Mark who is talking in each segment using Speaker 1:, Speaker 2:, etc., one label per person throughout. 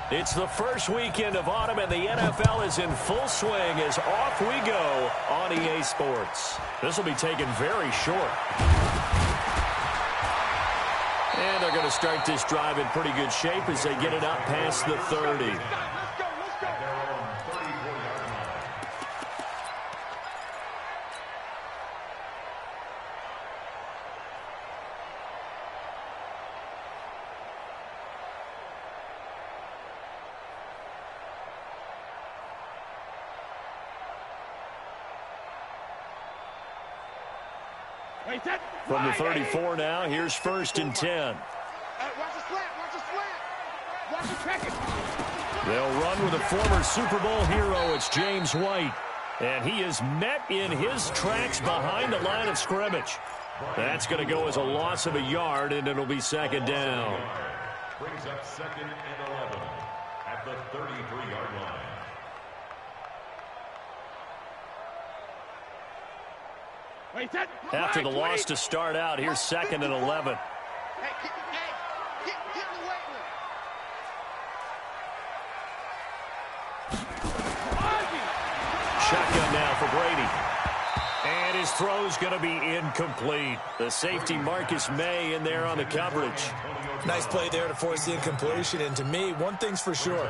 Speaker 1: It's the first weekend of autumn, and the NFL is in full swing as off we go on EA Sports. This will be taken very short. And they're going to start this drive in pretty good shape as they get it up past the 30. From the 34 now, here's 1st and 10. They'll run with a former Super Bowl hero. It's James White. And he is met in his tracks behind the line of scrimmage. That's going to go as a loss of a yard, and it'll be 2nd down.
Speaker 2: Brings up 2nd and 11 at the 33-yard line.
Speaker 1: After the loss to start out, here's 2nd and 11. Shotgun now for Brady. And his throw's going to be incomplete. The safety Marcus May in there on the coverage.
Speaker 3: Nice play there to force the incompletion. And to me, one thing's for sure.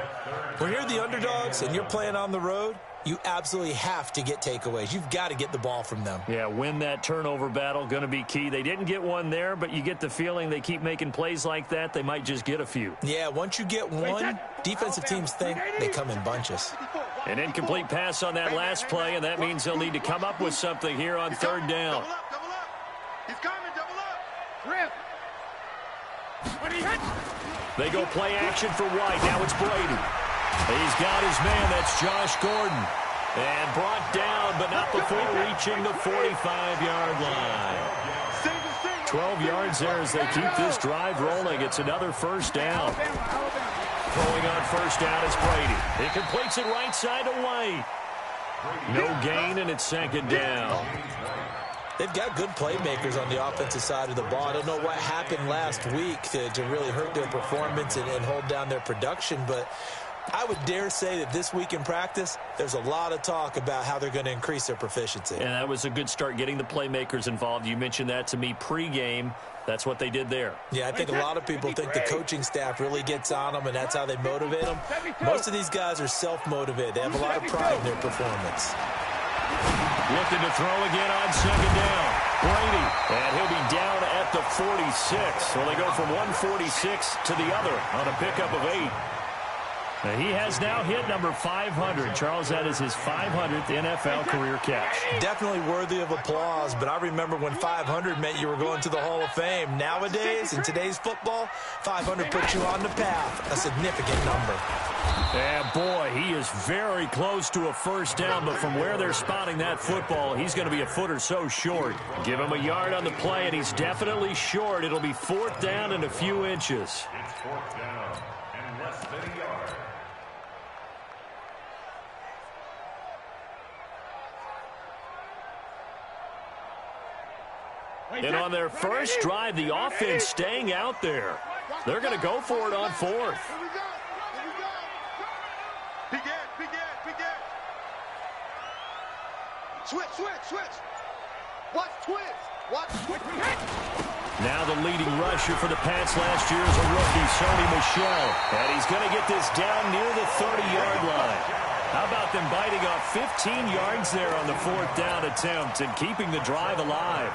Speaker 3: When you're the underdogs and you're playing on the road, you absolutely have to get takeaways. You've got to get the ball from them.
Speaker 1: Yeah, win that turnover battle, going to be key. They didn't get one there, but you get the feeling they keep making plays like that, they might just get a few.
Speaker 3: Yeah, once you get one, defensive teams think they come in bunches.
Speaker 1: An incomplete pass on that last play, and that means they'll need to come up with something here on 3rd down.
Speaker 4: Double up. He's coming, double up. Rip.
Speaker 1: They go play action for White. Now it's Brady. He's got his man. That's Josh Gordon. And brought down, but not before reaching the 45-yard line. 12 yards there as they keep this drive rolling. It's another 1st down. Throwing on 1st down is Brady. He completes it right side to White. No gain, and it's 2nd down.
Speaker 3: They've got good playmakers on the offensive side of the ball. I don't know what happened last week to really hurt their performance and hold down their production, but I would dare say that this week in practice, there's a lot of talk about how they're going to increase their proficiency.
Speaker 1: And that was a good start, getting the playmakers involved. You mentioned that to me pregame. That's what they did there.
Speaker 3: Yeah, I think a lot of people think the coaching staff really gets on them, and that's how they motivate them. Most of these guys are self-motivated. They have a lot of pride in their performance.
Speaker 1: Looking to throw again on 2nd down. Brady, and he'll be down at the 46. So they go from 146 to the other on a pickup of 8. He has now hit number 500. Charles, that is his 500th NFL career catch.
Speaker 3: Definitely worthy of applause, but I remember when 500 meant you were going to the Hall of Fame. Nowadays, in today's football, 500 puts you on the path, a significant number.
Speaker 1: And boy, he is very close to a 1st down, but from where they're spotting that football, he's going to be a foot or so short. Give him a yard on the play, and he's definitely short. It'll be 4th down and a few inches.
Speaker 2: It's 4th down and less than a yard.
Speaker 1: And on their first drive, the offense staying out there. They're going to go for it on 4th.
Speaker 4: Switch. Watch twitch.
Speaker 1: Now the leading rusher for the Pats last year is a rookie, Sony Michel. And he's going to get this down near the 30-yard line. How about them biting off 15 yards there on the 4th down attempt and keeping the drive alive?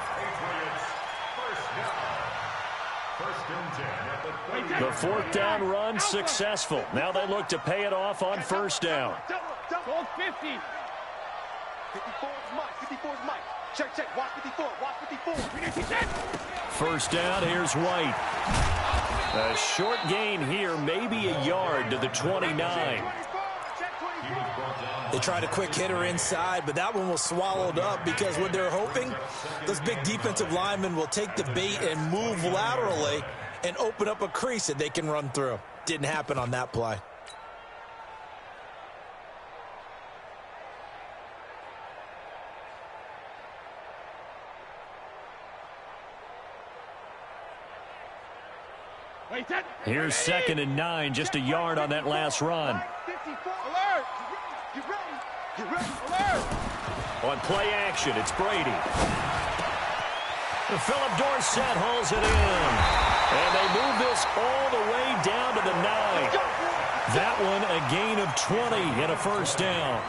Speaker 1: The 4th down run successful. Now they look to pay it off on 1st down.
Speaker 4: 50. 54 is Mike. Check. Watch 54.
Speaker 1: 1st down, here's White. A short gain here, maybe a yard to the 29.
Speaker 3: They tried a quick hitter inside, but that one was swallowed up because what they're hoping, those big defensive linemen will take the bait and move laterally and open up a crease that they can run through. Didn't happen on that play.
Speaker 1: Here's 2nd and 9, just a yard on that last run.
Speaker 4: Alert! Get ready! Get ready! Alert!
Speaker 1: On play action, it's Brady. Philip Dorsett hauls it in. And they move this all the way down to the 9. That one a gain of 20 and a first down.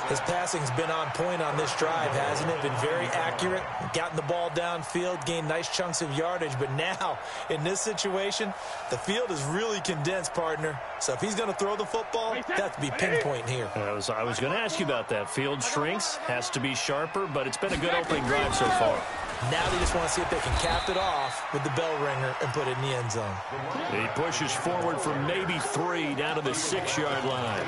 Speaker 3: His passing's been on point on this drive, hasn't it? Been very accurate, gotten the ball downfield, gained nice chunks of yardage. But now, in this situation, the field is really condensed, partner. So if he's going to throw the football, that to be pinpoint here.
Speaker 1: I was going to ask you about that. Field shrinks, has to be sharper, but it's been a good opening drive so far.
Speaker 3: Now they just want to see if they can cap it off with the bell ringer and put it in the end zone.
Speaker 1: He pushes forward for maybe 3 down to the 6-yard line.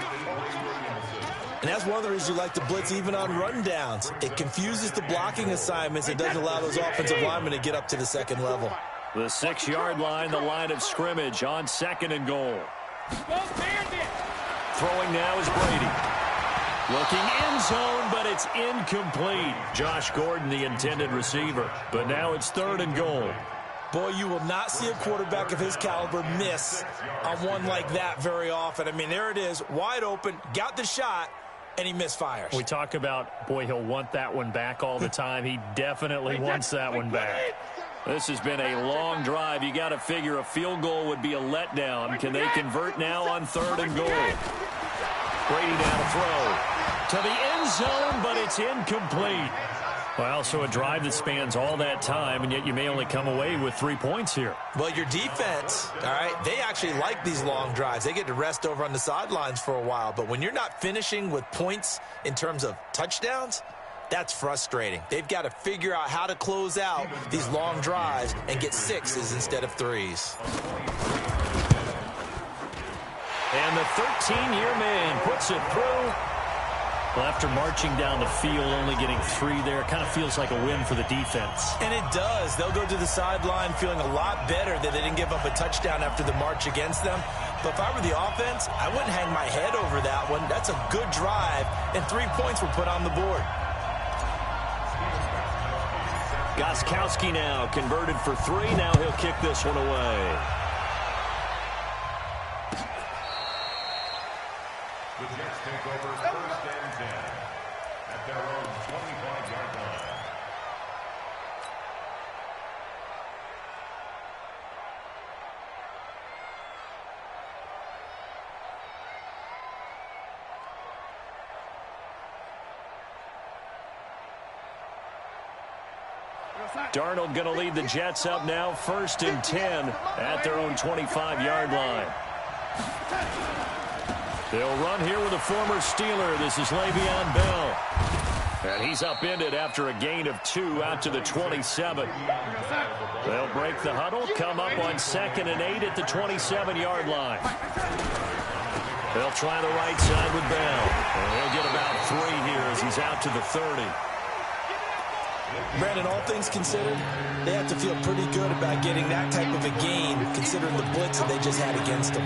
Speaker 3: And that's one of the reasons you like to blitz even on rundowns. It confuses the blocking assignments. It doesn't allow those offensive linemen to get up to the second level.
Speaker 1: The 6-yard line, the line of scrimmage on 2nd and goal. Throwing now is Brady. Looking end zone, but it's incomplete. Josh Gordon, the intended receiver. But now it's 3rd and goal.
Speaker 3: Boy, you will not see a quarterback of his caliber miss on one like that very often. I mean, there it is, wide open, got the shot, and he misfires.
Speaker 1: We talk about, boy, he'll want that one back all the time. He definitely wants that one back. This has been a long drive. You got to figure a field goal would be a letdown. Can they convert now on 3rd and goal? Brady now to throw to the end zone, but it's incomplete. Well, so a drive that spans all that time, and yet you may only come away with 3 points here.
Speaker 3: Well, your defense, all right, they actually like these long drives. They get to rest over on the sidelines for a while. But when you're not finishing with points in terms of touchdowns, that's frustrating. They've got to figure out how to close out these long drives and get 6s instead of 3s.
Speaker 1: And the 13-year man puts it through. Well, after marching down the field, only getting 3 there, kind of feels like a win for the defense.
Speaker 3: And it does. They'll go to the sideline feeling a lot better that they didn't give up a touchdown after the march against them. But if I were the offense, I wouldn't hang my head over that one. That's a good drive, and 3 points were put on the board.
Speaker 1: Gostkowski now converted for 3. Now he'll kick this one away.
Speaker 2: The Jets take over 1st and 10 at their own 25-yard line.
Speaker 1: Darnold going to lead the Jets up now, 1st and 10 at their own 25-yard line. They'll run here with a former Steeler. This is Le'Veon Bell. And he's upended after a gain of 2 out to the 27. They'll break the huddle, come up on 2nd and 8 at the 27-yard line. They'll try the right side with Bell. And he'll get about 3 here as he's out to the 30.
Speaker 3: Brandon, all things considered, they have to feel pretty good about getting that type of a gain, considering the blitz that they just had against them.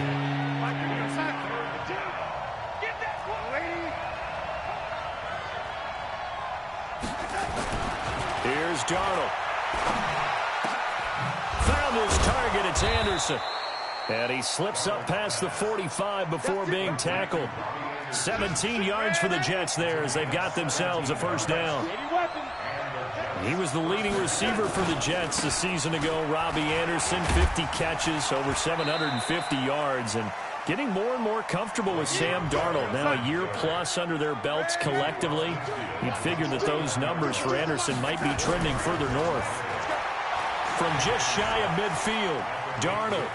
Speaker 1: Here's Darnold. Found his target. It's Anderson. And he slips up past the 45 before being tackled. 17 yards for the Jets there as they've got themselves a first down. He was the leading receiver for the Jets a season ago. Robbie Anderson, 50 catches, over 750 yards, and getting more and more comfortable with Sam Darnold. Now a year plus under their belts collectively. You'd figure that those numbers for Anderson might be trending further north. From just shy of midfield, Darnold.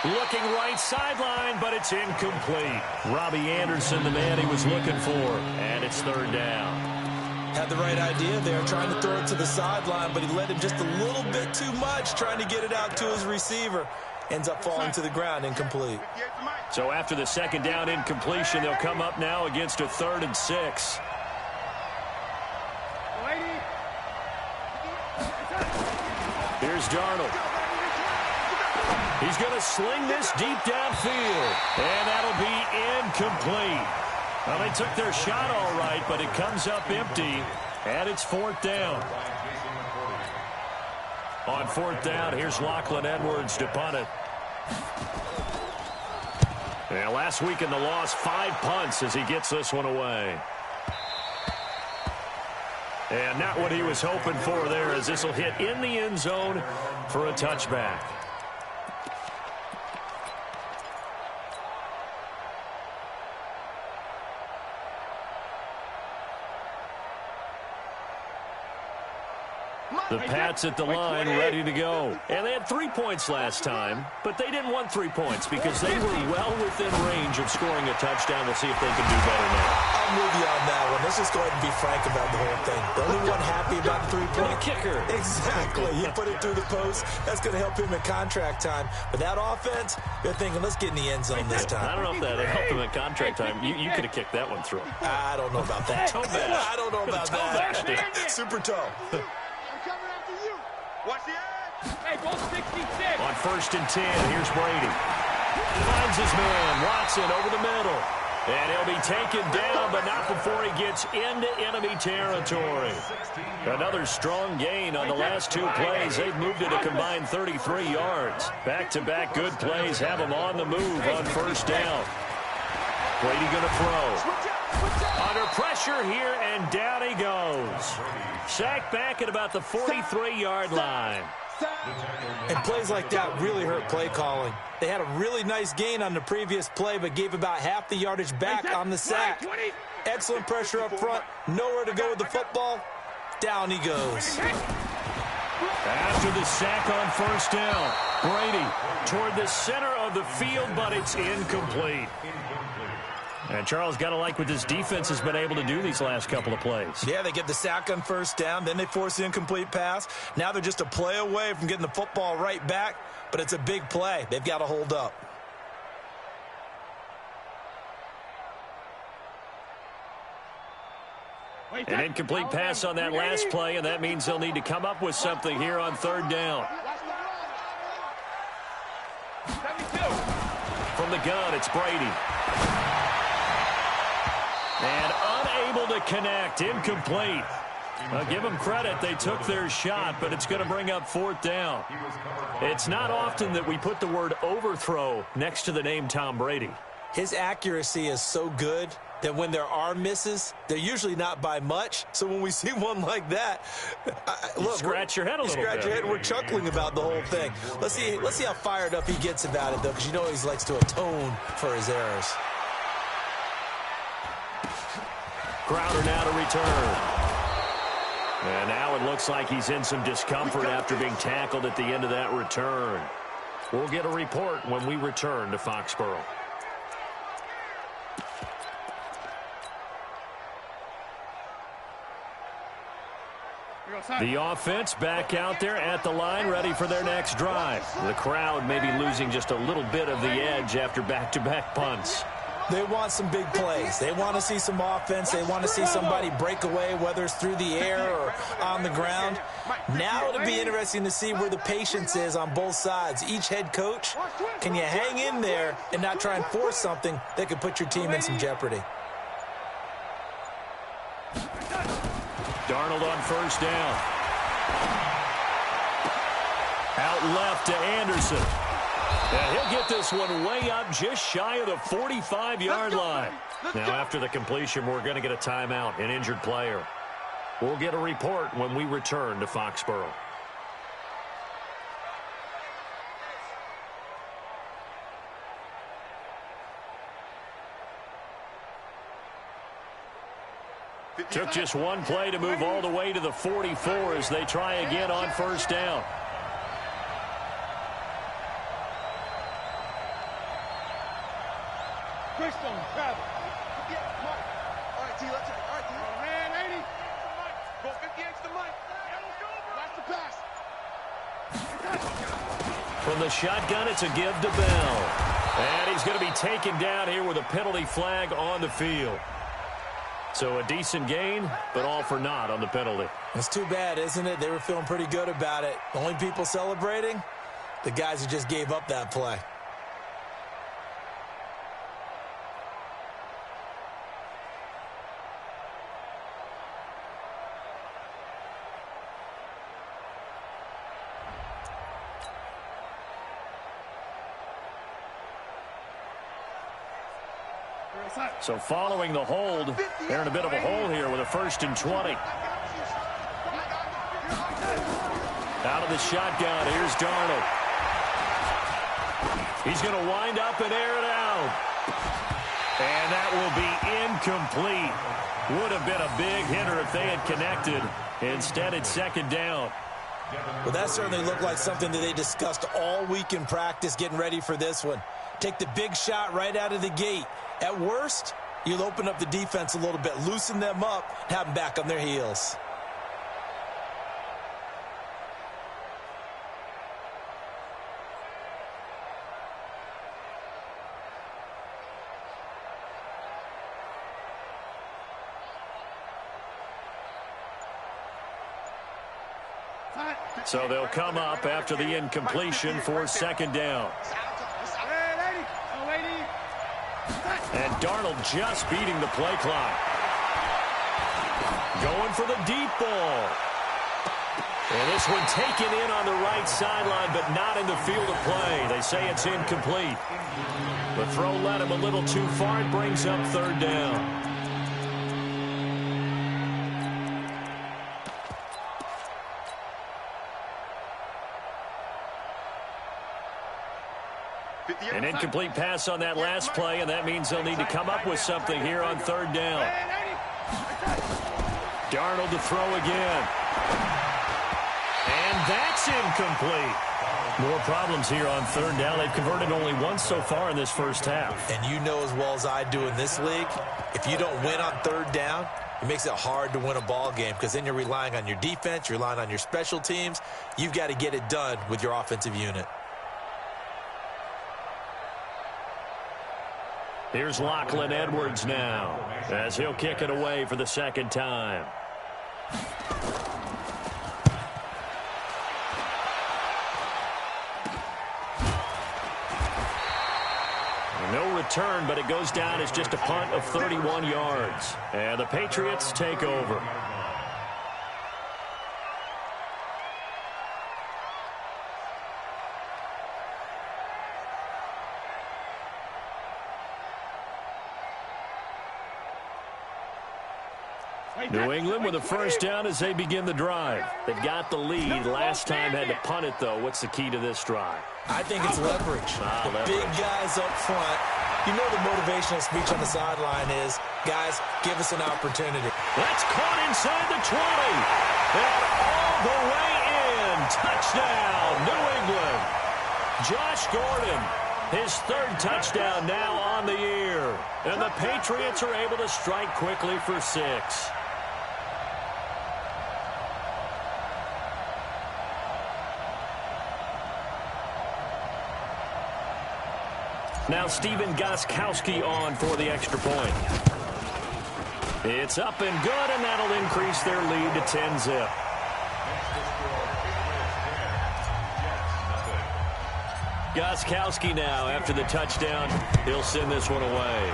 Speaker 1: Looking right sideline, but it's incomplete. Robbie Anderson, the man he was looking for, and it's 3rd down.
Speaker 3: Had the right idea there, trying to throw it to the sideline, but he led him just a little bit too much, trying to get it out to his receiver. Ends up falling to the ground, incomplete.
Speaker 1: So after the 2nd down incompletion, they'll come up now against a 3rd and 6. Here's Darnold. He's going to sling this deep downfield, and that'll be incomplete. Well, they took their shot all right, but it comes up empty, and it's 4th down. On fourth down, here's Lachlan Edwards to punt it. Yeah, last week in the loss, 5 punts as he gets this one away. And not what he was hoping for there, as this will hit in the end zone for a touchback. The Pats at the line, ready to go. And they had 3 points last time, but they didn't want 3 points because they were well within range of scoring a touchdown. We'll see if they can do better now.
Speaker 3: I'm with you on that one. Let's just go ahead and be frank about the whole thing. The only one happy about the 3-point
Speaker 1: kicker.
Speaker 3: Exactly. He put it through the post. That's going to help him in contract time. But that offense, they're thinking, let's get in the end zone this time.
Speaker 1: I don't know if that helped him in contract time. You could have kicked that one through.
Speaker 3: I don't know about that. I don't know about that. Super toe.
Speaker 4: Watch the edge. Hey, go 66.
Speaker 1: On first and 10, here's Brady. Finds his man, Watson, over the middle. And he'll be taken down, but not before he gets into enemy territory. Another strong gain on the last 2 plays. They've moved it a combined 33 yards. Back-to-back good plays have them on the move on first down. Brady going to throw. Under pressure here, and down he goes. Sacked back at about the 43-yard line.
Speaker 3: And plays like that really hurt play calling. They had a really nice gain on the previous play, but gave about half the yardage back on the sack. Excellent pressure up front. Nowhere to go with the football. Down he goes.
Speaker 1: After the sack on first down, Brady toward the center of the field, but it's incomplete. And Charles, got to like what this defense has been able to do these last couple of plays.
Speaker 3: Yeah, they get the sack on first down, then they force the incomplete pass. Now they're just a play away from getting the football right back, but it's a big play. They've got to hold up.
Speaker 1: An incomplete pass on that last play, and that means they'll need to come up with something here on third down. From the gun, it's Brady. And unable to connect, incomplete. I'll give them credit, they took their shot, but it's going to bring up fourth down. It's not often that we put the word overthrow next to the name Tom Brady.
Speaker 3: His accuracy is so good that when there are misses, they're usually not by much. So when we see one like that, look,
Speaker 1: scratch your head a little bit.
Speaker 3: Scratch your head. We're chuckling about the whole thing. Let's see how fired up he gets about it, though, because you know he likes to atone for his errors.
Speaker 1: Crowder now to return. And now it looks like he's in some discomfort after being tackled at the end of that return. We'll get a report when we return to Foxborough. The offense back out there at the line, ready for their next drive. The crowd may be losing just a little bit of the edge after back-to-back punts.
Speaker 3: They want some big plays. They want to see some offense. They want to see somebody break away, whether it's through the air or on the ground. Now it'll be interesting to see where the patience is on both sides. Each head coach, can you hang in there and not try and force something that could put your team in some jeopardy?
Speaker 1: Darnold on first down. Out left to Anderson. And he'll get this one way up just shy of the 45-yard line. Now, after the completion, we're going to get a timeout, an injured player. We'll get a report when we return to Foxborough. Took just one play to move all the way to the 44 as they try again on first down.
Speaker 4: Grab it. Yeah, Mike. All right, T, let's go. All right, T. Oh, man, 80. Go 58 to Mike. Watch the pass.
Speaker 1: From the shotgun, it's a give to Bell. And he's going to be taken down here with a penalty flag on the field. So a decent gain, but all for naught on the penalty.
Speaker 3: It's too bad, isn't it? They were feeling pretty good about it. Only people celebrating, the guys who just gave up that play.
Speaker 1: So following the hold, they're in a bit of a hole here with a 1st and 20. Out of the shotgun, here's Darnold. He's going to wind up and air it out. And that will be incomplete. Would have been a big hitter if they had connected. Instead, it's 2nd down.
Speaker 3: Well, that certainly looked like something that they discussed all week in practice getting ready for this one. Take the big shot right out of the gate. At worst, you'll open up the defense a little bit, loosen them up, have them back on their heels.
Speaker 1: So they'll come up after the incompletion for 2nd down. And Darnold just beating the play clock. Going for the deep ball. And this one taken in on the right sideline, but not in the field of play. They say it's incomplete. The throw led him a little too far. It brings up 3rd down. An incomplete pass on that last play, and that means they'll need to come up with something here on 3rd down. Darnold to throw again. And that's incomplete. More problems here on 3rd down. They've converted only once so far in this first half.
Speaker 3: And you know as well as I do in this league, if you don't win on 3rd down, it makes it hard to win a ball game because then you're relying on your defense, you're relying on your special teams. You've got to get it done with your offensive unit.
Speaker 1: Here's Lachlan Edwards now as he'll kick it away for the 2nd time. No return, but it goes down as just a punt of 31 yards. And the Patriots take over. New England with a 1st down as they begin the drive. They've got the lead. Last time had to punt it, though. What's the key to this drive?
Speaker 3: I think it's leverage. The big guys up front. You know the motivational speech on the sideline is, guys, give us an opportunity.
Speaker 1: That's caught inside the 20. And all the way in. Touchdown, New England. Josh Gordon, his 3rd touchdown now on the year. And the Patriots are able to strike quickly for 6. Now Stephen Gostkowski on for the extra point. It's up and good, and that'll increase their lead to 10-zip. Gostkowski now after the touchdown. He'll send this one away.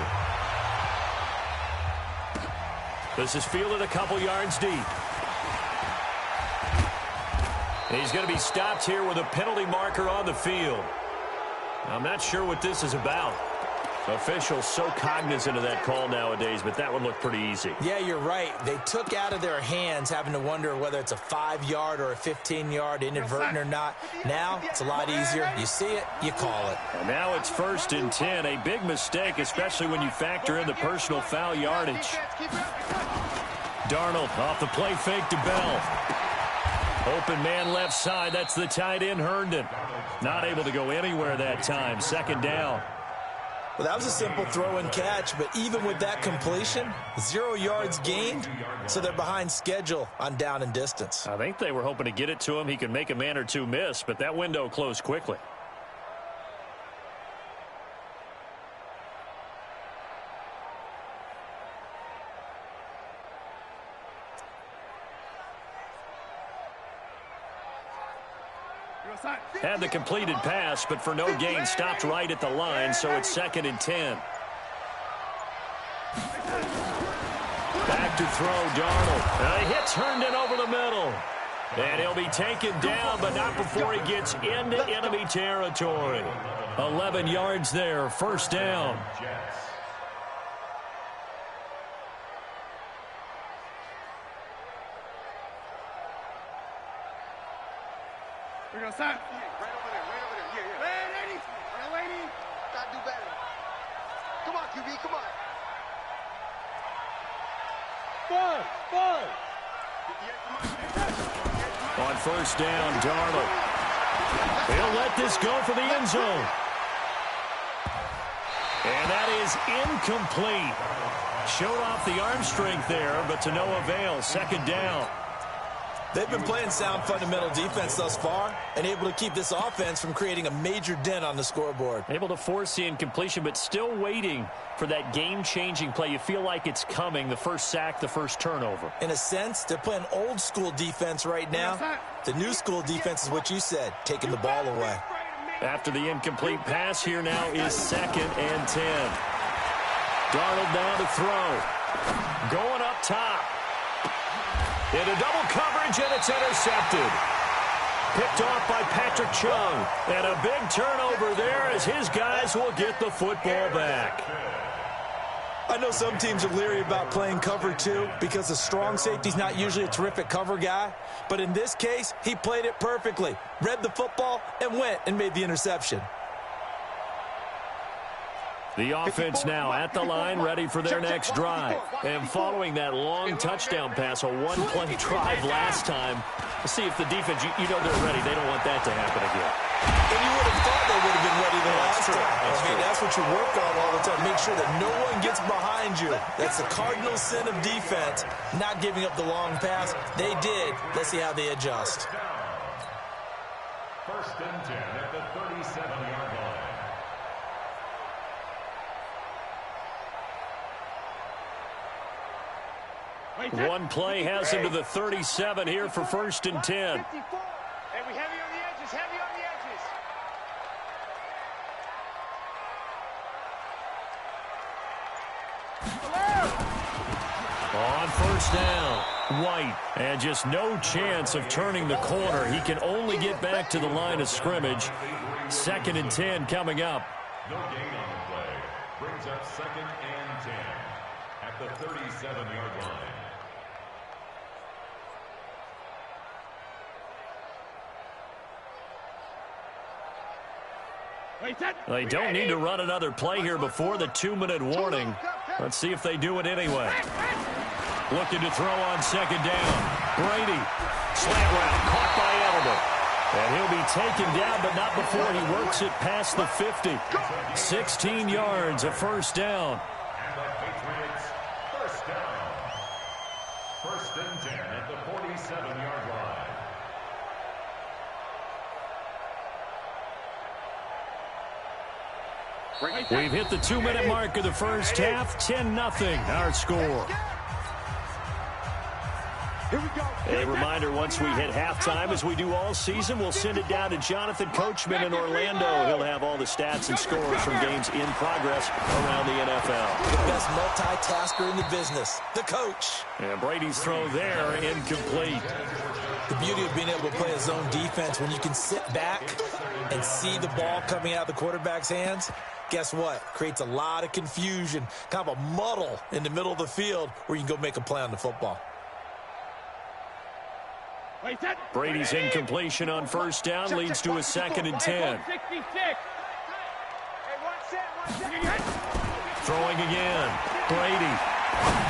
Speaker 1: This is fielded a couple yards deep. He's going to be stopped here with a penalty marker on the field. I'm not sure what this is about. Officials so cognizant of that call nowadays, but that one looked pretty easy.
Speaker 3: Yeah, you're right. They took out of their hands having to wonder whether it's a 5-yard or a 15-yard, inadvertent or not. Now, it's a lot easier. You see it, you call it.
Speaker 1: And now it's 1st and 10. A big mistake, especially when you factor in the personal foul yardage. Darnold off the play fake to Bell. Open man left side. That's the tight end, Herndon. Not able to go anywhere that time. 2nd down.
Speaker 3: Well, that was a simple throw and catch, but even with that completion, 0 yards gained, so they're behind schedule on down and distance.
Speaker 1: I think they were hoping to get it to him. He could make a man or two miss, but that window closed quickly. Had the completed pass, but for no gain, stopped right at the line, so it's 2nd and 10. Back to throw, Darnold. He hits Herndon over the middle. And he'll be taken down, but not before he gets into enemy territory. 11 yards there, 1st down.
Speaker 4: Right over there. Yeah. Ready? Gotta do better. Come on, QB, come on.
Speaker 1: On first down, Darnold. He'll let this go for the end zone. And that is incomplete. Showed off the arm strength there, but to no avail. Second down.
Speaker 3: They've been playing sound fundamental defense thus far and able to keep this offense from creating a major dent on the scoreboard.
Speaker 1: Able to force the incompletion, but still waiting for that game-changing play. You feel like it's coming, the first sack, the first turnover.
Speaker 3: In a sense, they're playing old-school defense right now. The new school defense is what you said, taking the ball away.
Speaker 1: After the incomplete pass, here now is 2nd and 10. Darnold now to throw. Going up top. Into double coverage, and it's intercepted. Picked off by Patrick Chung. And a big turnover there as his guys will get the football back.
Speaker 3: I know some teams are leery about playing cover 2 because the strong safety's not usually a terrific cover guy. But in this case, he played it perfectly. Read the football and went and made the interception.
Speaker 1: The offense now at the line, ready for their next drive. And following that long touchdown pass, a one-play drive last time, we'll see if the defense, you know they're ready. They don't want that to happen again.
Speaker 3: And you would have thought they would have been ready the last time. That's what you work on all the time. Make sure that no one gets behind you. That's the cardinal sin of defense, not giving up the long pass. They did. Let's see how they adjust.
Speaker 2: First and 10 at the 37-yard line.
Speaker 1: One play has him to the 37 here for 1st and 10.
Speaker 4: Hey, we heavy on the edges,
Speaker 1: On first down, White. And just no chance of turning the corner. He can only get back to the line of scrimmage. 2nd and 10 coming up.
Speaker 2: No gain on the play. Brings up 2nd and 10 at the 37-yard line.
Speaker 1: They don't need to run another play here before the 2-minute warning. Let's see if they do it anyway. Looking to throw on 2nd down. Brady. Slant route. Caught by Edelman. And he'll be taken down, but not before he works it past the 50. 16 yards, a first down.
Speaker 2: And the Patriots, first down. 1st and 10 at the 47-yard line.
Speaker 1: We've hit the 2-minute mark of the first half. 10-0 our score. A reminder, once we hit halftime, as we do all season, we'll send it down to Jonathan Coachman in Orlando. He'll have all the stats and scores from games in progress around the NFL.
Speaker 3: The best multitasker in the business, the coach.
Speaker 1: And Brady's throw there, incomplete.
Speaker 3: The beauty of being able to play a zone defense, when you can sit back and see the ball coming out of the quarterback's hands, guess what? Creates a lot of confusion, kind of a muddle in the middle of the field where you can go make a play on the football.
Speaker 1: Brady's incompletion on first down leads to a 2nd and 10. Throwing again. Brady.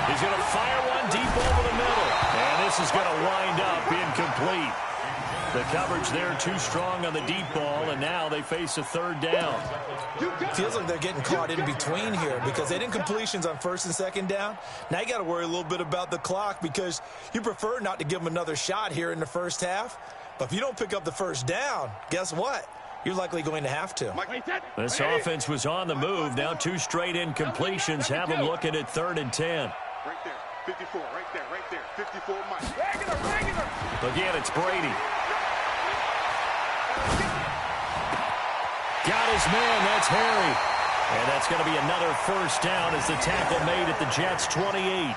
Speaker 1: He's going to fire one deep over the middle. And this is going to wind up incomplete. The coverage there too strong on the deep ball, and now they face a 3rd down.
Speaker 3: Feels like they're getting caught in between here because they did completions on 1st and 2nd down. Now you got to worry a little bit about the clock because you prefer not to give them another shot here in the first half. But if you don't pick up the first down, guess what? You're likely going to have to.
Speaker 1: This offense was on the move. Now 2 straight incompletions have them looking at 3rd and 10.
Speaker 4: Right there, 54, right there, 54, Mike.
Speaker 1: Again, it's Brady. Got his man, that's Harry. And that's going to be another first down as the tackle made at the Jets' 28.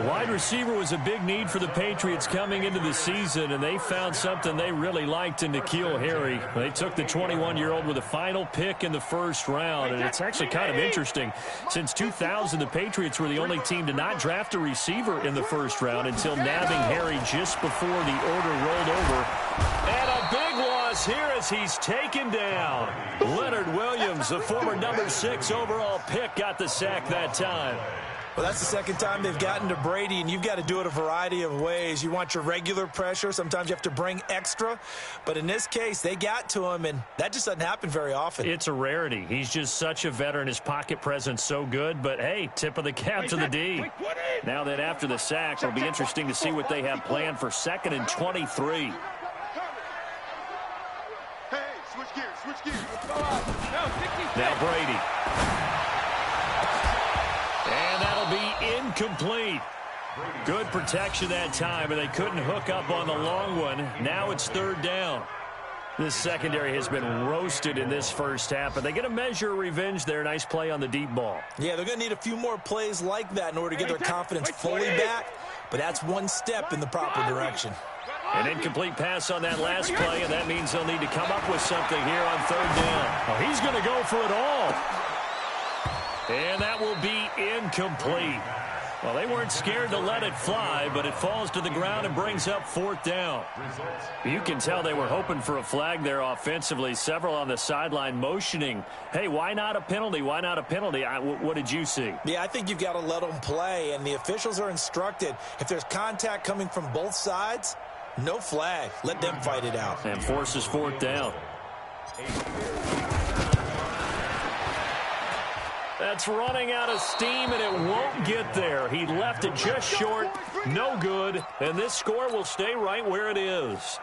Speaker 1: Wide receiver was a big need for the Patriots coming into the season, and they found something they really liked in N'Keal Harry. They took the 21-year-old with a final pick in the first round, and it's actually kind of interesting. Since 2000, the Patriots were the only team to not draft a receiver in the first round until nabbing Harry just before the order rolled over. And a big loss here as he's taken down. Leonard Williams, the former number 6 overall pick, got the sack that time.
Speaker 3: Well, that's the second time they've gotten to Brady, and you've got to do it a variety of ways. You want your regular pressure. Sometimes you have to bring extra. But in this case, they got to him, and that just doesn't happen very often.
Speaker 1: It's a rarity. He's just such a veteran. His pocket presence so good. But, hey, tip of the cap to the D. Now that after the sack, it'll be interesting to see what they have planned for 2nd and 23.
Speaker 4: Hey, switch gears.
Speaker 1: Now Brady. And that'll be incomplete. Good protection that time, and they couldn't hook up on the long one. Now it's 3rd down. This secondary has been roasted in this first half, but they get a measure of revenge there. Nice play on the deep ball.
Speaker 3: Yeah, they're going to need a few more plays like that in order to get their confidence fully back, but that's one step in the proper direction.
Speaker 1: An incomplete pass on that last play, and that means they'll need to come up with something here on 3rd down. Oh, he's going to go for it all. And that will be incomplete. Well, they weren't scared to let it fly, but it falls to the ground and brings up 4th down. You can tell they were hoping for a flag there offensively. Several on the sideline motioning, hey, why not a penalty? Why not a penalty? What did you see?
Speaker 3: Yeah, I think you've got to let them play, and the officials are instructed, if there's contact coming from both sides, no flag. Let them fight it out.
Speaker 1: And forces 4th down. That's running out of steam, and it won't get there. He left it just short, no good, and this score will stay right where it is.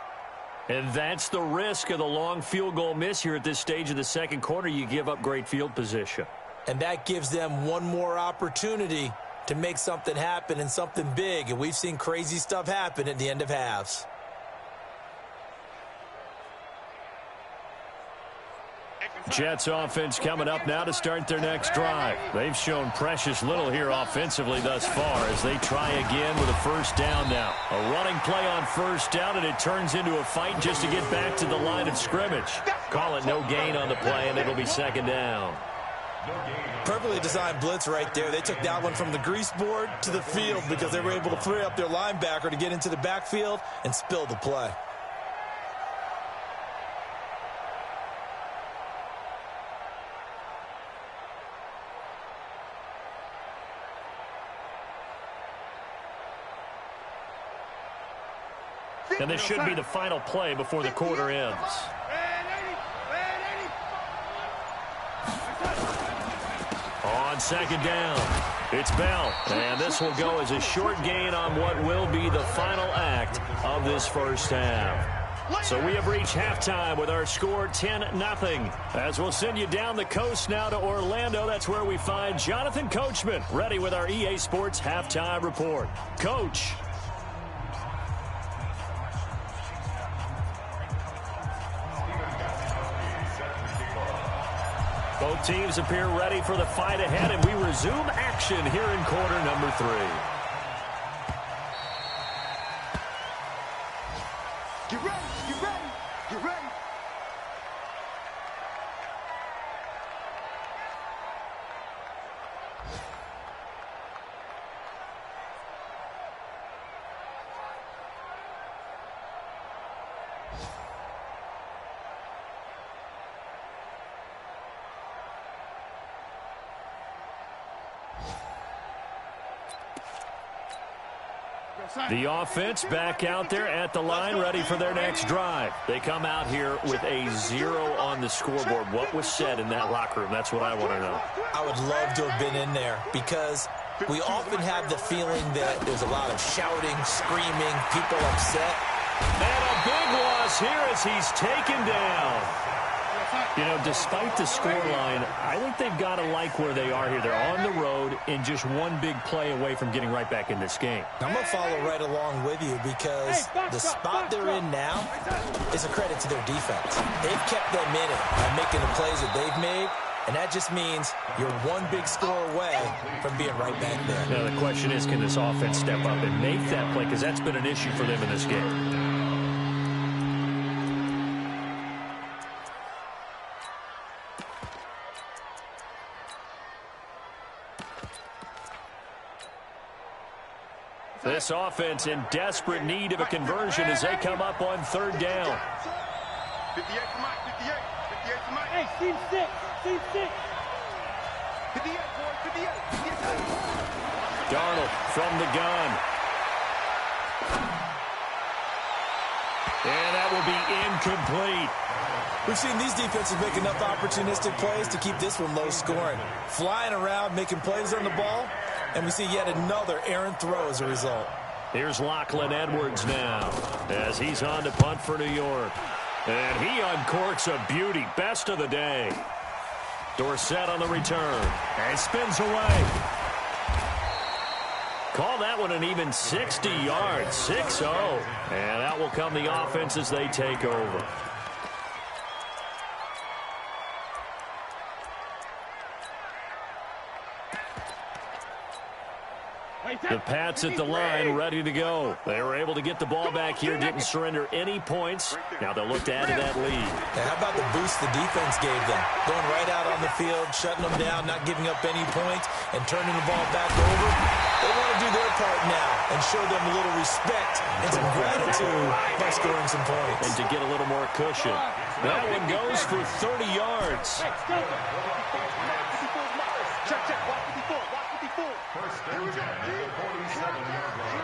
Speaker 1: And that's the risk of the long field goal miss here at this stage of the second quarter. You give up great field position.
Speaker 3: And that gives them one more opportunity to make something happen and something big, and we've seen crazy stuff happen at the end of halves.
Speaker 1: Jets offense coming up now to start their next drive. They've shown precious little here offensively thus far as they try again with a 1st down now. A running play on 1st down, and it turns into a fight just to get back to the line of scrimmage. Call it no gain on the play, and it'll be 2nd down.
Speaker 3: Perfectly designed blitz right there. They took that one from the grease board to the field because they were able to free up their linebacker to get into the backfield and spill the play.
Speaker 1: And this should be the final play before the quarter ends. On 2nd down, it's Bell. And this will go as a short gain on what will be the final act of this first half. So we have reached halftime with our score 10-0. As we'll send you down the coast now to Orlando. That's where we find Jonathan Coachman ready with our EA Sports halftime report. Coach. Both teams appear ready for the fight ahead, and we resume action here in quarter number 3.
Speaker 4: Get ready, get ready, get ready.
Speaker 1: The offense back out there at the line, ready for their next drive. They come out here with a 0 on the scoreboard. What was said in that locker room? That's what I want to know.
Speaker 3: I would love to have been in there because we often have the feeling that there's a lot of shouting, screaming, people upset.
Speaker 1: And a big loss here as he's taken down. You know, despite the scoreline, I think they've got to like where they are here. They're on the road and just one big play away from getting right back in this game.
Speaker 3: I'm going to follow right along with you because the spot they're in now is a credit to their defense. They've kept them in it by making the plays that they've made, and that just means you're one big score away from being right back there.
Speaker 1: Now the question is, can this offense step up and make that play? Because that's been an issue for them in this game. This offense in desperate need of a conversion as they come up on third down.
Speaker 4: 58 for Mike, 58. 58 for Mike.
Speaker 5: Hey, team 6. Team 6.
Speaker 4: 58, boy, 58.
Speaker 1: Darnold from the gun. And that will be incomplete.
Speaker 3: We've seen these defenses make enough opportunistic plays to keep this one low scoring. Flying around, making plays on the ball, and we see yet another errant throw as a result.
Speaker 1: Here's Lachlan Edwards now as he's on to punt for New York. And he uncorks a beauty. Best of the day. Dorsett on the return. And spins away. Call that one an even 60 yards. 6-0. And that will come the offense as they take over. The Pats at the line, ready to go. They were able to get the ball back here, didn't surrender any points. Now they'll look to add to that lead.
Speaker 3: Now, how about the boost the defense gave them? Going right out on the field, shutting them down, not giving up any points, and turning the ball back over. They want to do their part now and show them a little respect and some gratitude by scoring some points.
Speaker 1: And to get a little more cushion. That one goes for 30 yards.
Speaker 4: Check, check, watch 54, watch 54.
Speaker 2: First and 10 at the 47-yard line.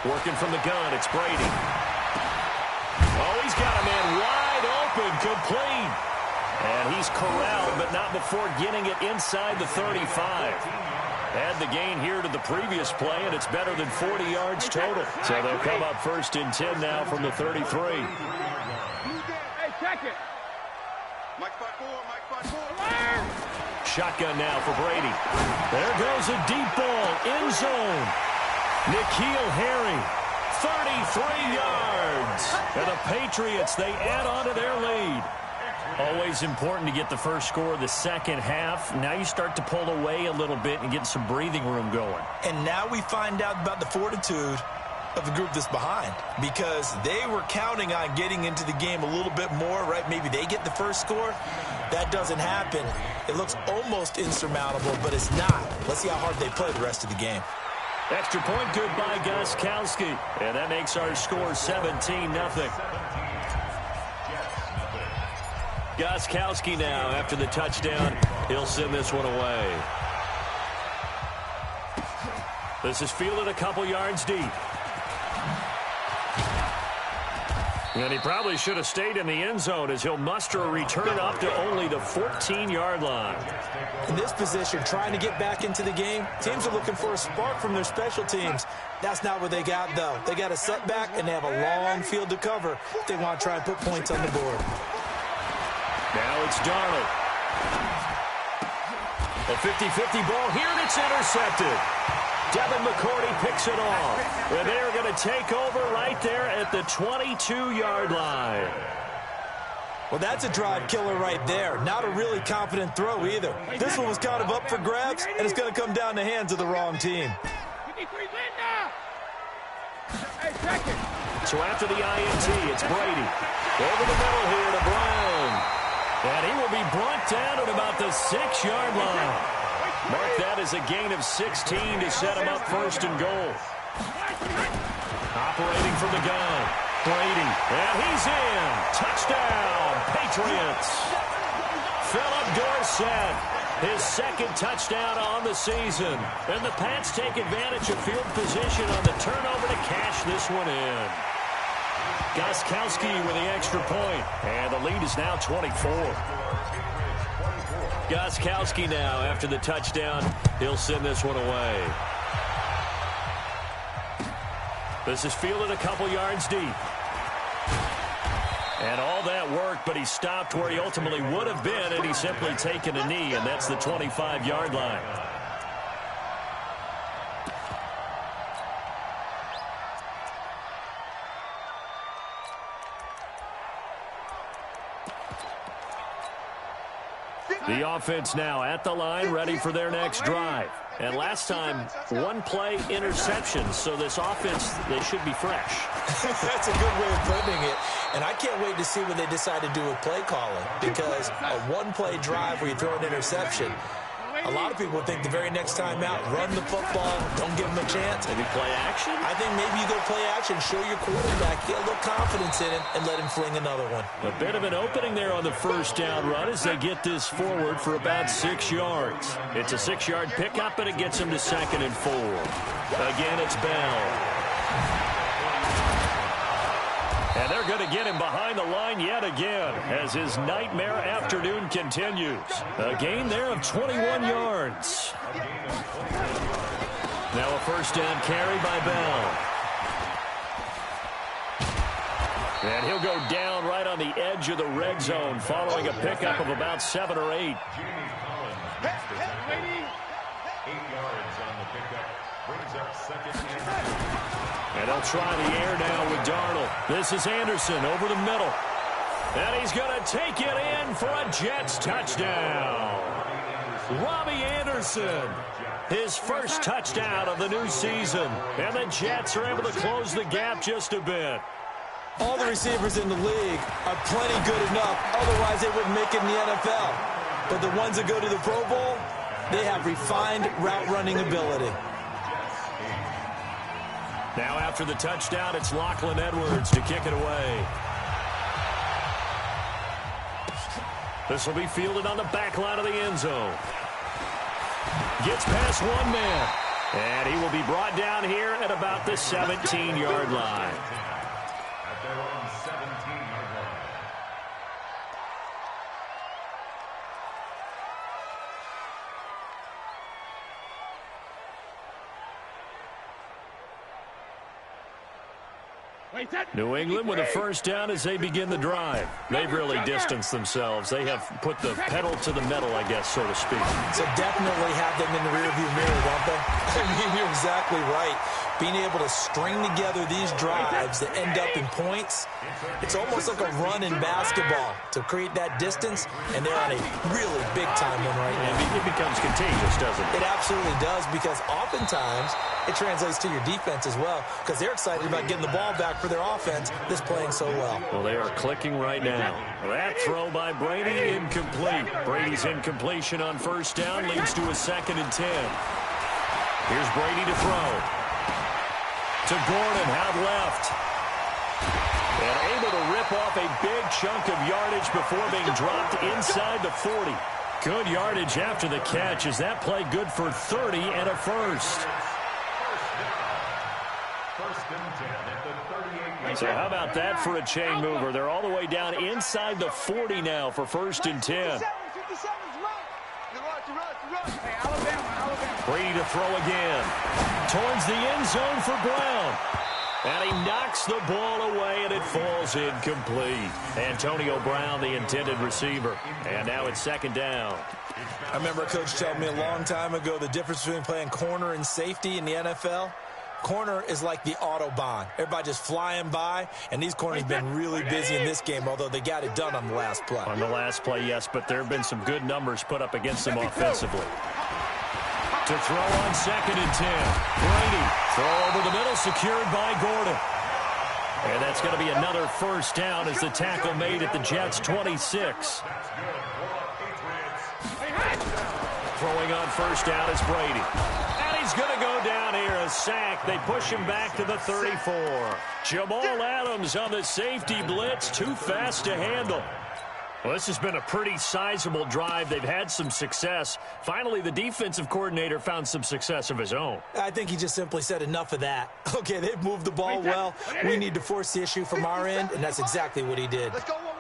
Speaker 1: Working from the gun, it's Brady. Oh, he's got a man wide open, complete. And he's corralled, but not before getting it inside the 35. Add the gain here to the previous play, and it's better than 40 yards total. So they'll come up first and 10 now from the 33.
Speaker 4: Hey, check it. Mike 5-4, Mike 5-4.
Speaker 1: Shotgun now for Brady. There goes a deep ball, end zone. N'Keal Harry, 33 yards. And the Patriots, they add on to their lead. Always important to get the first score of the second half. Now you start to pull away a little bit and get some breathing room going.
Speaker 3: And now we find out about the fortitude of the group that's behind, because they were counting on getting into the game a little bit more, right? Maybe they get the first score. That doesn't happen. It looks almost insurmountable, but it's not. Let's see how hard they play the rest of the game.
Speaker 1: Extra point good by Gostkowski. And that makes our score 17-0. Gostkowski now after the touchdown. He'll send this one away. This is fielded a couple yards deep. And he probably should have stayed in the end zone as he'll muster a return up to only the 14-yard line.
Speaker 3: In this position, trying to get back into the game, teams are looking for a spark from their special teams. That's not what they got, though. They got a setback, and they have a long field to cover if they want to try and put points on the board.
Speaker 1: Now it's Darnold. A 50-50 ball here, and it's intercepted. Devin McCourty picks it off. And they're going to take over right there at the 22-yard line.
Speaker 3: Well, that's a drive killer right there. Not a really confident throw either. This one was kind of up for grabs, and it's going to come down the hands of the wrong team.
Speaker 1: So after the INT, it's Brady. Over the middle here to Brown. And he will be brought down at about the 6-yard line. Mark that as a gain of 16 to set him up first and goal. Operating from the gun, Brady, and he's in. Touchdown, Patriots. Philip Dorsett, his second touchdown on the season. And the Pats take advantage of field position on the turnover to cash this one in. Gostkowski with the extra point, and the lead is now 24. Gostkowski now after the touchdown. He'll send this one away. This is fielded a couple yards deep. And all that work, but he stopped where he ultimately would have been, and he's simply taken a knee, and that's the 25-yard line. The offense now at the line, ready for their next drive. And last time, one-play interception, so this offense, they should be fresh.
Speaker 3: That's a good way of putting it. And I can't wait to see when they decide to do a play calling, because a one-play drive where you throw an interception, a lot of people think the very next time out, run the football, don't give them a chance.
Speaker 1: Maybe play action?
Speaker 3: I think maybe you go play action, show your quarterback, get a little confidence in him, and let him fling another one.
Speaker 1: A bit of an opening there on the first down run as they get this forward for about 6 yards. It's a 6-yard pickup, and it gets them to 2nd and 4. Again, it's Bell. And they're going to get him behind the line yet again as his nightmare afternoon continues. A gain there of 21 yards. Now a first down carry by Bell. And he'll go down right on the edge of the red zone following a pickup of about 7 or 8.
Speaker 2: 8 yards on the pickup. Brings up 2nd and 10.
Speaker 1: And they'll try the air now with Darnold. This is Anderson over the middle. And he's going to take it in for a Jets touchdown. Robbie Anderson, his first touchdown of the new season. And the Jets are able to close the gap just a bit.
Speaker 3: All the receivers in the league are plenty good enough. Otherwise, they wouldn't make it in the NFL. But the ones that go to the Pro Bowl, they have refined route running ability.
Speaker 1: Now after the touchdown, it's Lachlan Edwards to kick it away. This will be fielded on the back line of the end zone. Gets past one man. And he will be brought down here at about the 17-yard line.
Speaker 2: At their own 17-yard line.
Speaker 1: New England with a first down as they begin the drive. They've really distanced themselves. They have put the pedal to the metal, I guess, so to speak.
Speaker 3: So definitely have them in the rearview mirror, don't they? I mean, you're exactly right. Being able to string together these drives that end up in points, it's almost like a run in basketball to create that distance, and they're on a really big-time one right now.
Speaker 1: It becomes contagious, doesn't it?
Speaker 3: It absolutely does, because oftentimes it translates to your defense as well, because they're excited about getting the ball back for their offense that's playing so well.
Speaker 1: Well, they are clicking right now. That throw by Brady, incomplete. Brady's incompletion on first down leads to a 2nd and 10. Here's Brady to throw. To Gordon, out left. And able to rip off a big chunk of yardage before being dropped inside the 40. Good yardage after the catch. Is that play good for 30 and a first? So how about that for a chain mover? They're all the way down inside the 40 now for 1st and 10. Brady to throw again. Towards the end zone for Brown. And he knocks the ball away, and it falls incomplete. Antonio Brown, the intended receiver. And now it's 2nd down.
Speaker 3: I remember a coach telling me a long time ago the difference between playing corner and safety in the NFL. Corner is like the Autobahn. Everybody just flying by, and these corners have been really busy in this game, although they got it done on the last play.
Speaker 1: On the last play, yes, but there have been some good numbers put up against them offensively. To throw on 2nd and 10. Brady, throw over the middle, secured by Gordon. And that's going to be another first down as the tackle made at the Jets' 26. Throwing on first down is Brady. And he's going to go down here, a sack. They push him back to the 34. Jamal Adams on the safety blitz, too fast to handle. Well, this has been a pretty sizable drive. They've had some success. Finally, the defensive coordinator found some success of his own.
Speaker 3: I think he just simply said enough of that. Okay, they've moved the ball well. We need to force the issue from our end, and that's exactly what he did.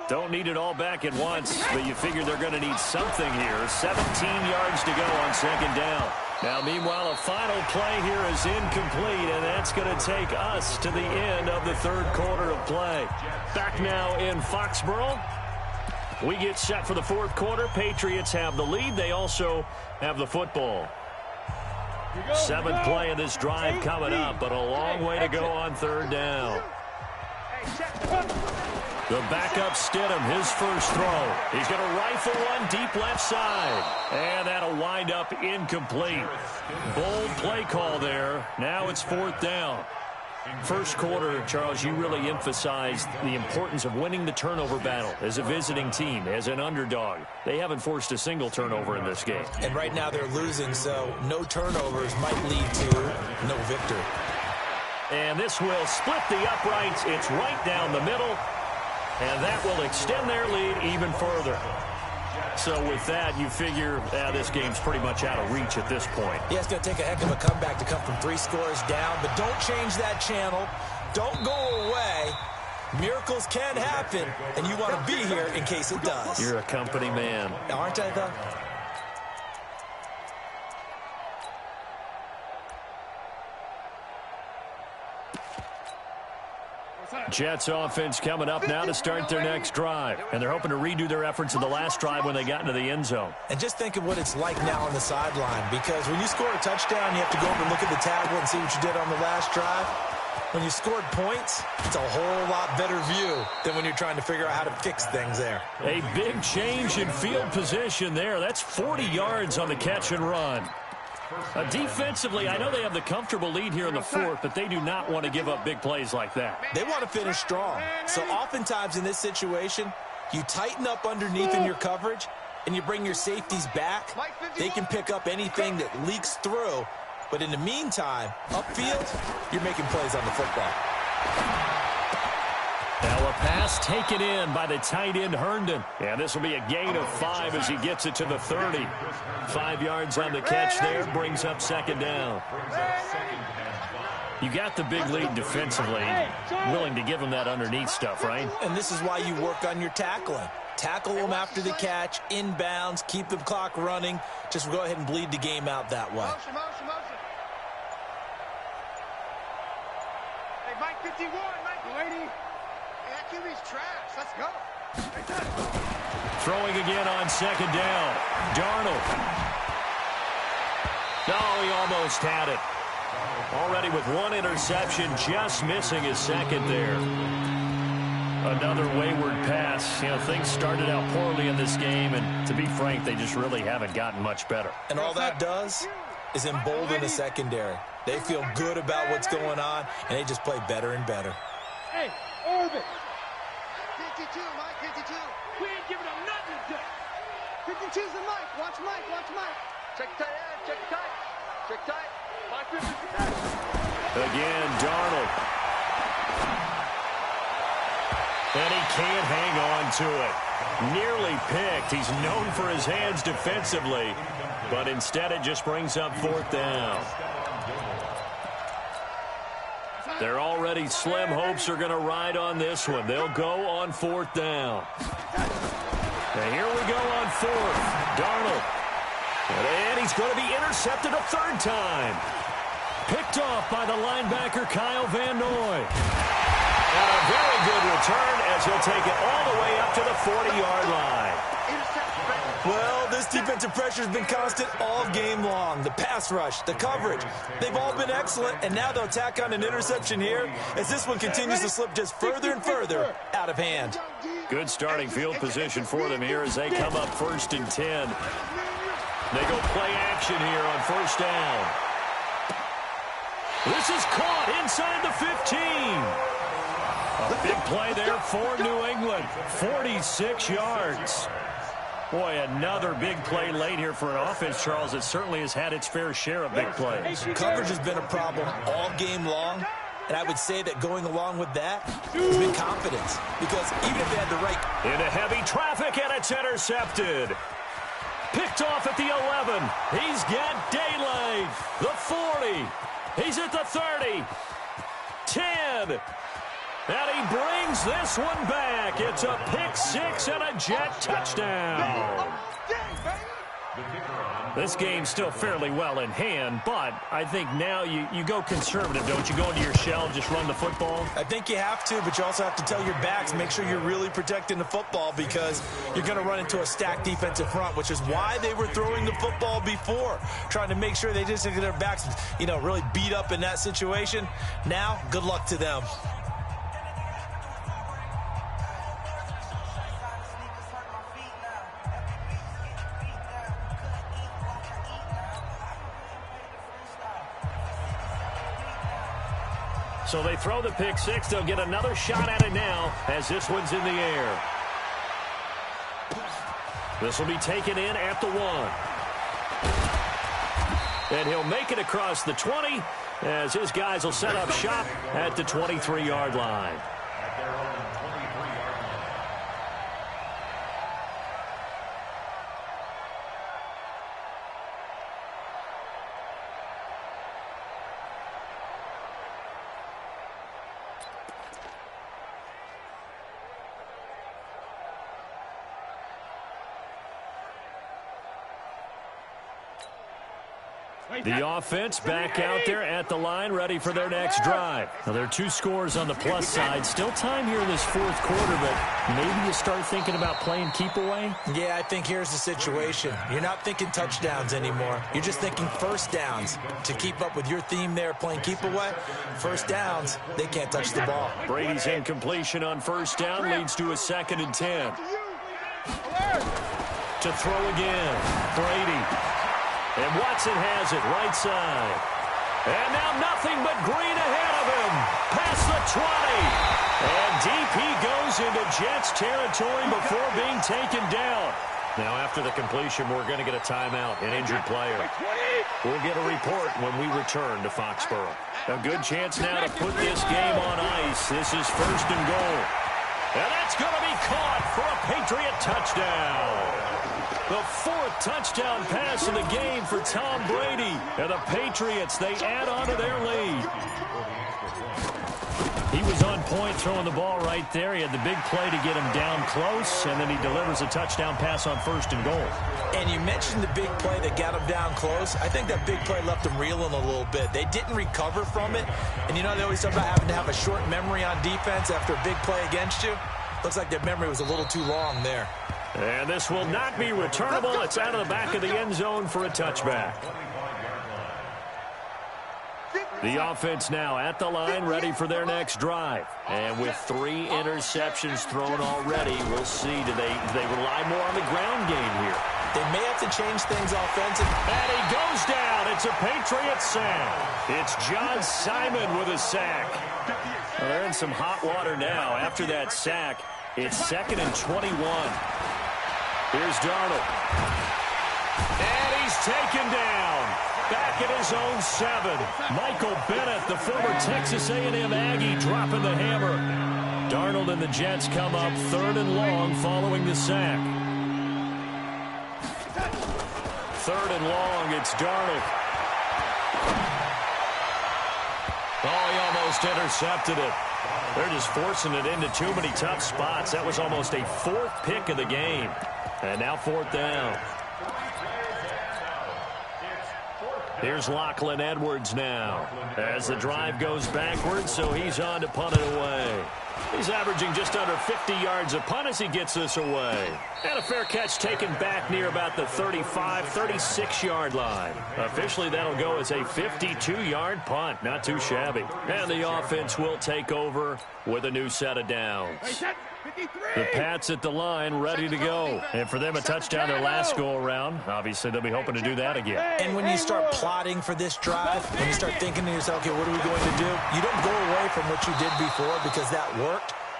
Speaker 1: Don't need it all back at once, but you figure they're going to need something here. 17 yards to go on 2nd down. Now, meanwhile, a final play here is incomplete, and that's going to take us to the end of the 3rd quarter of play. Back now in Foxborough. We get set for the 4th quarter. Patriots have the lead. They also have the football. 7th play of this drive coming up, but a long way to go on 3rd down. The backup Stidham, his first throw. He's going to rifle one deep left side. And that'll wind up incomplete. Bold play call there. Now it's 4th down. First quarter, Charles, you really emphasized the importance of winning the turnover battle as a visiting team, as an underdog. They haven't forced a single turnover in this game.
Speaker 3: And right now they're losing, so no turnovers might lead to no victory.
Speaker 1: And this will split the uprights. It's right down the middle. And that will extend their lead even further. So with that, you figure this game's pretty much out of reach at this point.
Speaker 3: Yeah, it's going to take a heck of a comeback to come from 3 scores down, but don't change that channel. Don't go away. Miracles can happen, and you want to be here in case it does.
Speaker 1: You're a company man.
Speaker 3: Aren't I, though?
Speaker 1: Jets offense coming up now to start their next drive. And they're hoping to redo their efforts in the last drive when they got into the end zone.
Speaker 3: And just think of what it's like now on the sideline, because when you score a touchdown, you have to go over and look at the tablet and see what you did on the last drive. When you scored points, it's a whole lot better view than when you're trying to figure out how to fix things there.
Speaker 1: A big change in field position there. That's 40 yards on the catch and run. Defensively, I know they have the comfortable lead here in the 4th, but they do not want to give up big plays like that.
Speaker 3: They want to finish strong. So oftentimes in this situation, you tighten up underneath in your coverage, and you bring your safeties back. They can pick up anything that leaks through. But in the meantime, upfield, you're making plays on the football.
Speaker 1: Now a pass taken in by the tight end Herndon. And this will be a gain of 5 as he gets it to the 30. 5 yards on the catch there, brings up 2nd down. You got the big lead defensively, willing to give them that underneath stuff, right?
Speaker 3: And this is why you work on your tackling. Tackle them after the catch, inbounds, keep the clock running. Just go ahead and bleed the game out that way.
Speaker 4: Motion, motion, motion. Hey, Mike 51, Mike 80. That QB's trash. Let's go.
Speaker 1: Throwing again on 2nd down. Darnold. No, he almost had it. Already with 1 interception, just missing his 2nd there. Another wayward pass. You know, things started out poorly in this game, and to be frank, they just really haven't gotten much better.
Speaker 3: And all that does is embolden the secondary. They feel good about what's going on, and they just play better and better.
Speaker 5: Hey, Orbit.
Speaker 4: 52, Mike, 52.
Speaker 5: We ain't giving them nothing today.
Speaker 4: 52's the Mike. Watch Mike, watch Mike. Check tight end, check tight. Check tight. Mike 52.
Speaker 1: Again, Darnold. And he can't hang on to it. Nearly picked. He's known for his hands defensively, but instead it just brings up 4th down. Their already slim hopes are going to ride on this one. They'll go on 4th down. And here we go on 4th. Darnold. And he's going to be intercepted a 3rd time. Picked off by the linebacker, Kyle Van Noy. And a very good return as he'll take it all the way up to the 40-yard line.
Speaker 3: Well, this defensive pressure has been constant all game long. The pass rush, the coverage, they've all been excellent, and now they'll tack on an interception here as this one continues to slip just further and further out of hand.
Speaker 1: Good starting field position for them here as they come up 1st and 10. They go play action here on 1st down. This is caught inside the 15. A big play there for New England. 46 yards. Boy, another big play late here for an offense, Charles, that certainly has had its fair share of big plays.
Speaker 3: Coverage has been a problem all game long, and I would say that going along with that has been confidence, because even if they had the right...
Speaker 1: Into heavy traffic, and it's intercepted. Picked off at the 11. He's got daylight. The 40. He's at the 30. 10. And he brings this one back. It's a pick 6 and a Jet touchdown. This game's still fairly well in hand, but I think now you go conservative, don't you? Go into your shell and just run the football?
Speaker 3: I think you have to, but you also have to tell your backs, make sure you're really protecting the football, because you're going to run into a stacked defensive front, which is why they were throwing the football before, trying to make sure they just get their backs, really beat up in that situation. Now, good luck to them.
Speaker 1: So they throw the pick six. They'll get another shot at it now as this one's in the air. This will be taken in at the 1. And he'll make it across the 20 as his guys will set up shop at the 23-yard line. The offense back out there at the line, ready for their next drive. Now, there are 2 scores on the plus side. Still time here in this fourth quarter, but maybe you start thinking about playing keep away?
Speaker 3: Yeah, I think here's the situation. You're not thinking touchdowns anymore. You're just thinking first downs. To keep up with your theme there, playing keep away, first downs, they can't touch the ball.
Speaker 1: Brady's incompletion on first down leads to a 2nd and 10. To throw again, Brady. And Watson has it right side. And now nothing but green ahead of him. Past the 20. And DP goes into Jets territory before being taken down. Now after the completion, we're going to get a timeout, an injured player. We'll get a report when we return to Foxborough. A good chance now to put this game on ice. This is 1st and goal. And that's going to be caught for a Patriot touchdown. The 4th touchdown pass of the game for Tom Brady. And the Patriots, they add on to their lead. He was on point throwing the ball right there. He had the big play to get him down close, and then he delivers a touchdown pass on 1st and goal.
Speaker 3: And you mentioned the big play that got him down close. I think that big play left him reeling a little bit. They didn't recover from it. And you know, they always talk about having to have a short memory on defense after a big play against you. Looks like their memory was a little too long there.
Speaker 1: And this will not be returnable. It's out of the back of the end zone for a touchback. The offense now at the line, ready for their next drive. And with 3 interceptions thrown already, we'll see. Do they rely more on the ground game here?
Speaker 3: They may have to change things offensively.
Speaker 1: And he goes down. It's a Patriot sack. It's John Simon with a sack. Well, they're in some hot water now. After that sack, it's 2nd and 21. Here's Darnold. And he's taken down. Back at his own 7. Michael Bennett, the former Texas A&M Aggie, dropping the hammer. Darnold and the Jets come up 3rd and long following the sack. 3rd and long, it's Darnold. Oh, he almost intercepted it. They're just forcing it into too many tough spots. That was almost a 4th pick of the game. And now 4th down. Here's Lachlan Edwards now as the drive goes backwards, so he's on to punt it away. He's averaging just under 50 yards a punt as he gets this away. And a fair catch taken back near about the 35, 36-yard line. Officially, that'll go as a 52-yard punt. Not too shabby. And the offense will take over with a new set of downs. The Pats at the line, ready to go. And for them, a touchdown their last go-around. Obviously, they'll be hoping to do that again.
Speaker 3: And when you start plotting for this drive, when you start thinking to yourself, okay, what are we going to do? You don't go away from what you did before because that worked.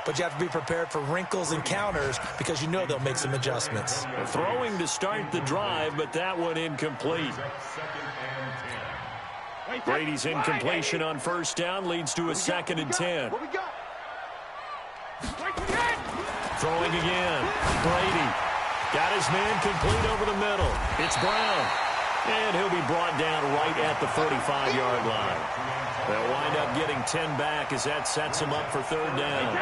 Speaker 3: But you have to be prepared for wrinkles and counters because you know they'll make some adjustments.
Speaker 1: Throwing to start the drive, but that one incomplete. Brady's incompletion on 1st down leads to a 2nd and 10. Throwing again. Brady got his man complete over the middle. It's Brown. And he'll be brought down right at the 45-yard line. They'll wind up getting 10 back as that sets him up for 3rd down.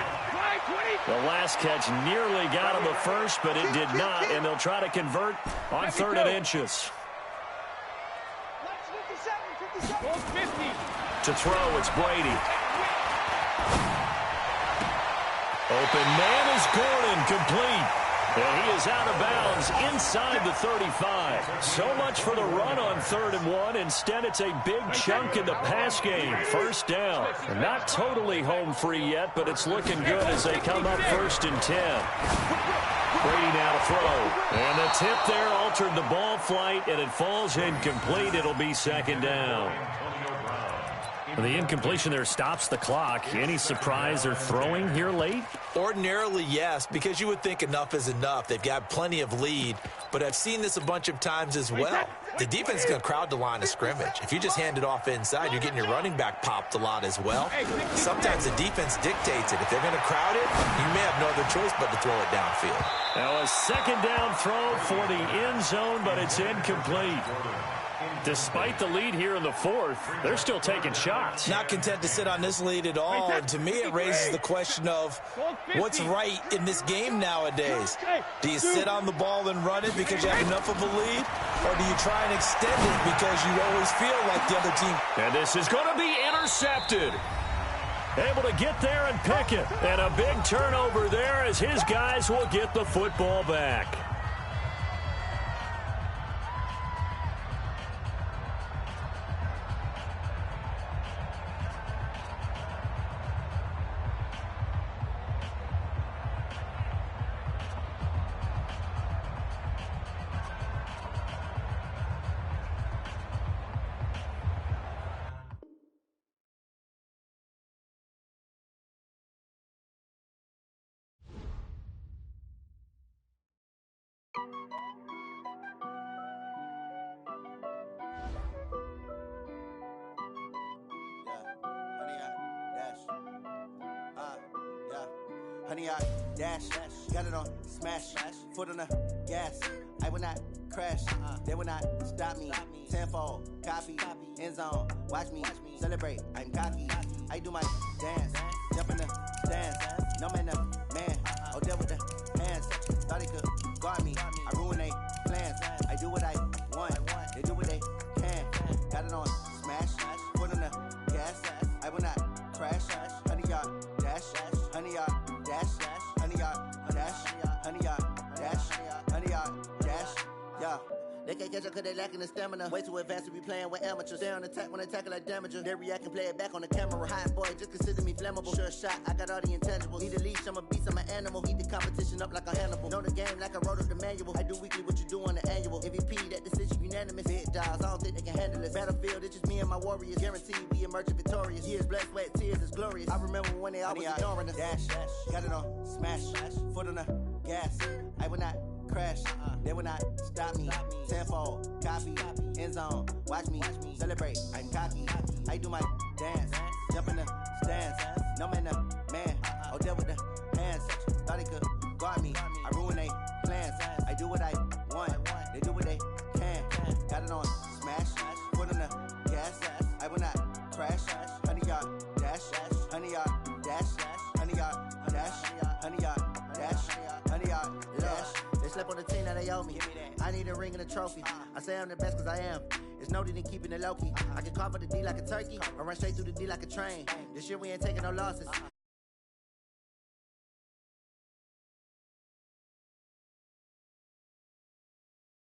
Speaker 1: The last catch nearly got him a first, but it did not, and they'll try to convert on 3rd and inches. To throw, it's Brady. Open man is Gordon, complete. And he is out of bounds inside the 35. So much for the run on 3rd and 1. Instead, it's a big chunk in the pass game. 1st down. Not totally home free yet, but it's looking good as they come up 1st and 10. Brady now to throw. And the tip there altered the ball flight, and it falls incomplete. It'll be 2nd down. The incompletion there stops the clock. Any surprise or throwing here late?
Speaker 3: Ordinarily, yes, because you would think enough is enough. They've got plenty of lead, but I've seen this a bunch of times as well. The defense is going to crowd the line of scrimmage. If you just hand it off inside, you're getting your running back popped a lot as well. Sometimes the defense dictates it. If they're going to crowd it, you may have no other choice but to throw it downfield.
Speaker 1: Now a second down throw for the end zone, but it's incomplete. Despite the lead here in the fourth, they're still taking shots.
Speaker 3: Not content to sit on this lead at all, and to me it raises the question of what's right in this game nowadays. Do you sit on the ball and run it because you have enough of a lead, or do you try and extend it because you always feel like the other team?
Speaker 1: And this is going to be intercepted. Able to get there and pick it. And a big turnover there as his guys will get the football back.
Speaker 6: Honey, I dash, got it on smash, foot on the gas. I will not crash, they will not stop me. Tenfold, copy, end zone, watch me celebrate. I'm cocky, I do my dance, jump in the stands. No man, man, oh, deal with the hands. Thought he could guard me, I ruin they plans. I do what I want, they do what they can. Got it on smash, foot on the gas. I will not crash, honey, y'all dash, honey, y'all dash, honey, y'all dash, honey, y'all dash, honey, y'all dash, yeah. They can't catch up cause they lacking the stamina. Way too advanced to be playing with amateurs. Stay on attack when they tackle like damager. They react and play it back on the camera. Hot boy, just consider me flammable. Sure shot, I got all the intangibles. Need a leash, I'm a beast, I'm an animal. Heat the competition up like a Hannibal. Know the game like I wrote up the manual. I do weekly what you do on the annual. MVP, that decision unanimous. Big dials, I don't think they can handle it. Battlefield, it's just me and my warriors. Guaranteed we emerge victorious. Years, blood, sweat, tears, it's glorious. I remember when they always ignoring us. Dash, got it on smash, foot on the gas. I will not crash, they will not stop me. Tenfold, copy, end zone, watch me celebrate. I'm cocky, I do my dance, jump in the stands. No man, man, oh, deal with the hands. Thought he could guard me, I ruin they plans. I do what I want, they do what they can. Got it on smash, foot on the gas. I will not crash, honey, y'all dash, honey, y'all dash, honey, y'all dash, honey, y'all dash, honey, y'all dash. They slept on the team that they owe me. I need a ring and a trophy. I say I'm the best cause I am. It's no need in keeping it low key. I can carve up the D like a turkey or run straight through the D like a train. This year we ain't taking no losses.